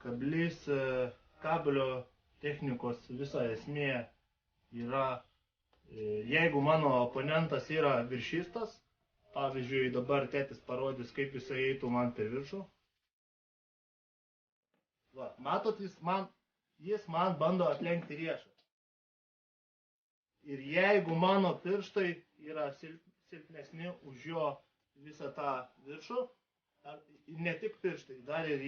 Kablio technikos visa esmė yra, jeigu mano oponentas yra viršistas, pavyzdžiui, dabar tėtis parodys, kaip jisai eitų man per viršų. Va, matot, jis man bando atlenkti riešą. Ir jeigu mano pirštai yra silpnesni už jo visą tą viršų, ne tik pirštai, dar ir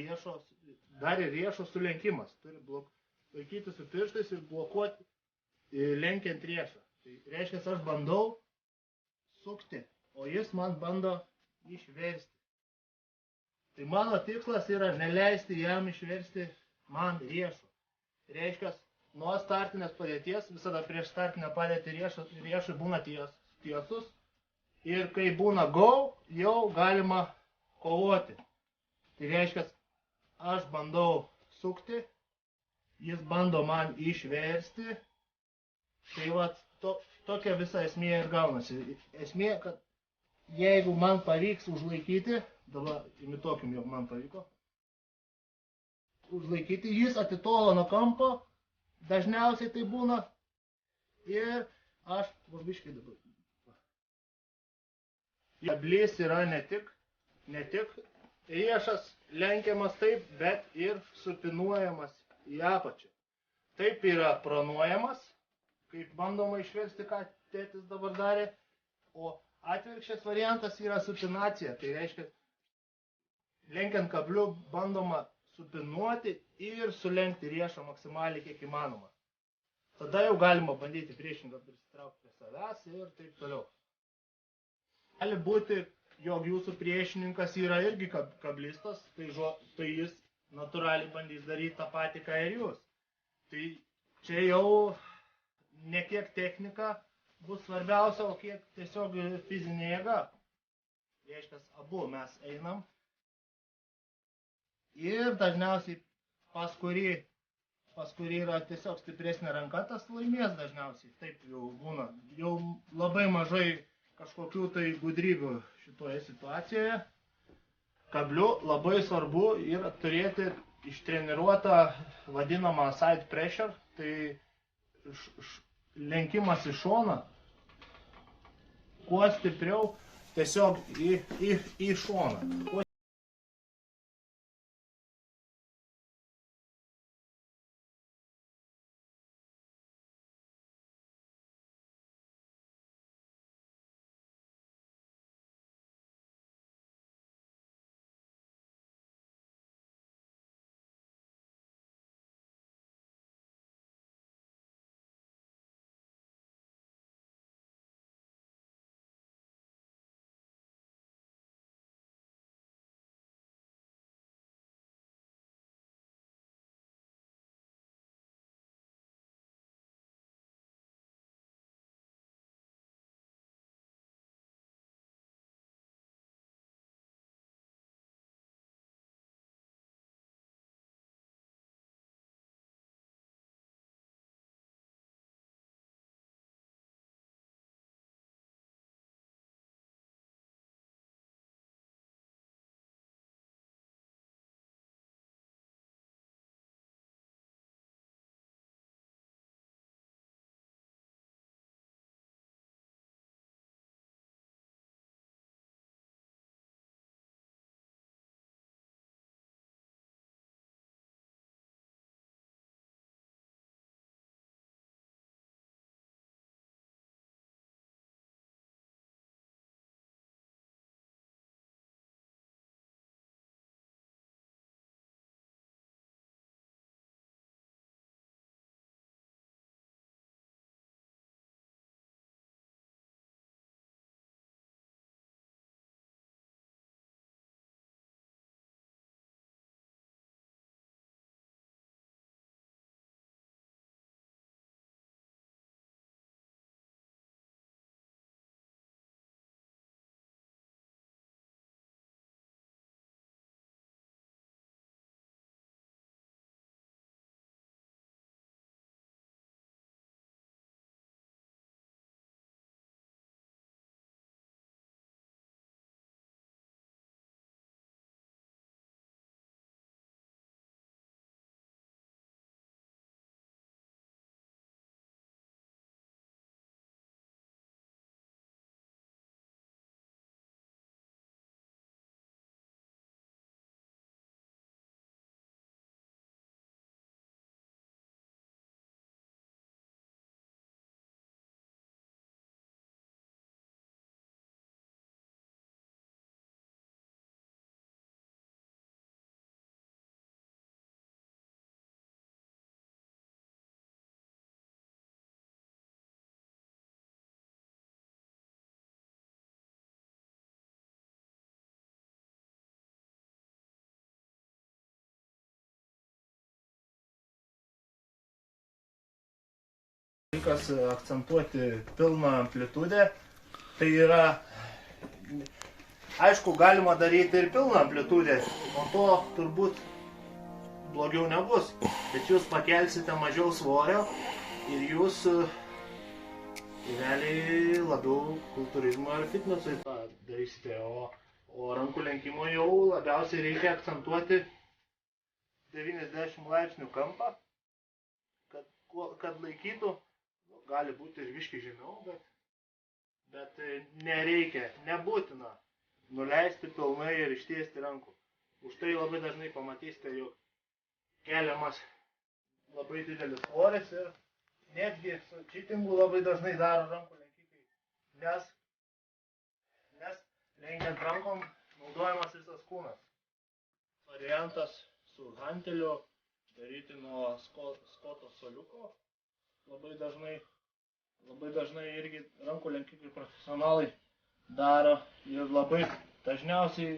riešo sulenkimas. Turi laikyti su pirštais ir blokuoti lenkiant riešą. Tai reiškia, aš bandau sukti, o jis man bando išversti. Tai mano tikslas yra neleisti jam išversti man riešų. Reiškia, nuo startinės padėties, visada prieš startinę padėtį riešai būna tiesus. Ir kai būna go, jau galima kovoti. Tai reiškia, aš bandau sukti, jis bando man išversti. Tai va, tokia visa esmė ir gaunasi. Esmė, kad jeigu man pavyks užlaikyti, dabar imituokim, jog man pavyko, užlaikyti, jis atitolo nuo kampo, dažniausiai tai būna, ir aš vabiškai dabar. Kablys yra ne tik riešas lenkiamas taip, bet ir supinuojamas į apačią. Taip yra pronuojamas, kaip bandoma išversti, ką tėtis dabar darė, o atvirkščias variantas yra supinacija. Tai reiškia, lenkiant kabliu bandoma supinuoti ir sulenkti riešą maksimaliai kiek įmanoma. Tada jau galima bandyti priešingą prisitraukti prie savęs ir taip toliau. Gali būti, jog jūsų priešininkas yra irgi kablistas, tai jis natūraliai bandys daryti tą patį, ką ir jūs. Tai čia jau ne kiek technika bus svarbiausia, o kiek tiesiog fizinė jėga. Reiškia, abu mes einam. Ir dažniausiai pas kurį yra tiesiog stipresnė ranka, tas laimės dažniausiai. Taip jau būna. Jau labai mažai kažkokių tai gudrybių šitoje situacijoje. Kabliu labai svarbu yra turėti ištreniruotą vadinamą side pressure, tai lenkimas į šoną, kuo stipriau tiesiog į šoną. Dalykas akcentuoti pilną amplitudę, tai yra, aišku, galima daryti ir pilną amplitudę, nuo to turbūt blogiau nebus, bet jūs pakelsite mažiau svorio ir jūs realiai labiau kultūrizmo ir fitnesui darysite, o rankų lenkimo jau labiausiai reikia akcentuoti 90 laipsnių kampą, kad laikytų. Gali būti ir biškį žemiau, bet nereikia, nebūtina nuleisti pilnai ir ištiesti rankų. Už tai labai dažnai pamatysite, jog keliamas labai didelis svoris ir netgi su čytingu labai dažnai daro rankų lenkikai, nes lenkiant rankom naudojamas visas kūnas. Variantas su hanteliu daryti nuo skoto soliuko labai dažnai irgi rankų lenkikai profesionalai daro ir labai dažniausiai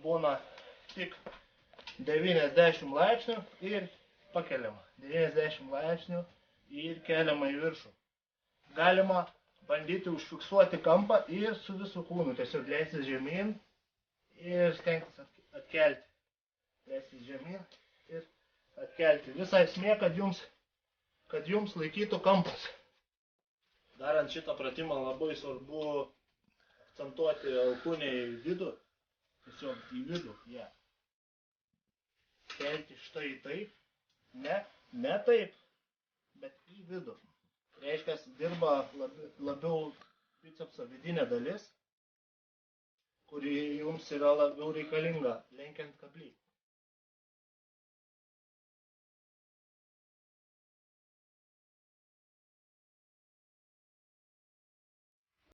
būna tik 90 laipsnių ir pakeliama. 90 laipsnių ir keliama į viršų. Galima bandyti užfiksuoti kampą ir su visų kūnu tiesiog leistis žemyn ir stengtis atkelti. Leistis žemyn ir atkelti. Visa esmė, kad jums laikytų kampas. Darant šitą pratimą labai svarbu akcentuoti alkūnę į vidų, tiesiog į vidų, kelti štai taip, ne taip, bet į vidų. Reiškia, dirba labiau bicepso vidinė dalis, kuri jums yra labiau reikalinga lenkiant kablį.